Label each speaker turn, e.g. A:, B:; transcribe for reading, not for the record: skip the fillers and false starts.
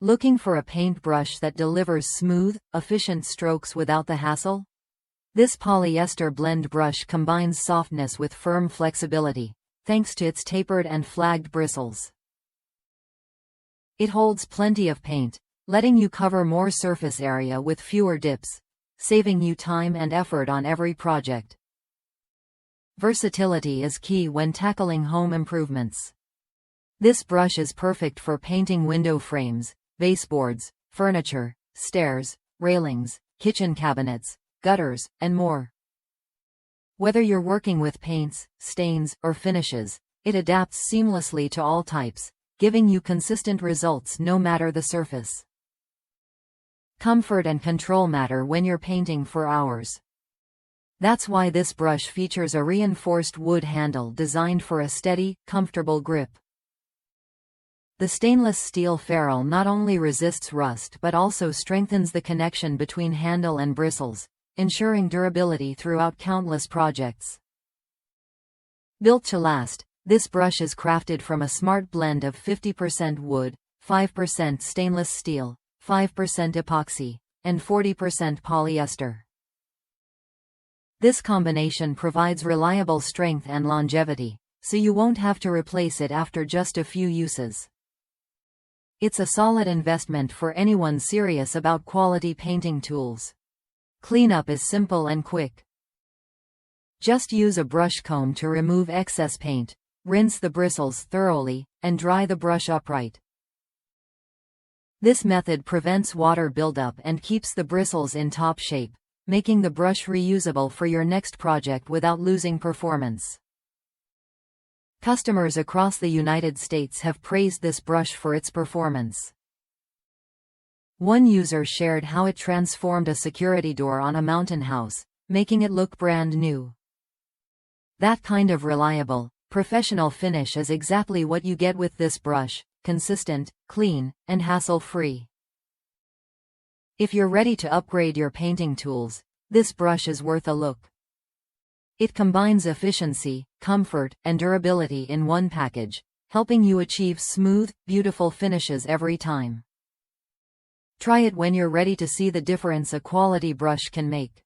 A: Looking for a paintbrush that delivers smooth, efficient strokes without the hassle? This polyester blend brush combines softness with firm flexibility, thanks to its tapered and flagged bristles. It holds plenty of paint, letting you cover more surface area with fewer dips, saving you time and effort on every project. Versatility is key when tackling home improvements. This brush is perfect for painting window frames, baseboards, furniture, stairs, railings, kitchen cabinets, gutters, and more. Whether you're working with paints, stains, or finishes, it adapts seamlessly to all types, giving you consistent results no matter the surface. Comfort and control matter when you're painting for hours. That's why this brush features a reinforced wood handle designed for a steady, comfortable grip. The stainless steel ferrule not only resists rust but also strengthens the connection between handle and bristles, ensuring durability throughout countless projects. Built to last, this brush is crafted from a smart blend of 50% wood, 5% stainless steel, 5% epoxy, and 40% polyester. This combination provides reliable strength and longevity, so you won't have to replace it after just a few uses. It's a solid investment for anyone serious about quality painting tools. Cleanup is simple and quick. Just use a brush comb to remove excess paint, rinse the bristles thoroughly, and dry the brush upright. This method prevents water buildup and keeps the bristles in top shape, making the brush reusable for your next project without losing performance. Customers across the United States have praised this brush for its performance. One user shared how it transformed a security door on a mountain house, making it look brand new. That kind of reliable, professional finish is exactly what you get with this brush: consistent, clean, and hassle-free. If you're ready to upgrade your painting tools, this brush is worth a look. It combines efficiency, comfort, and durability in one package, helping you achieve smooth, beautiful finishes every time. Try it when you're ready to see the difference a quality brush can make.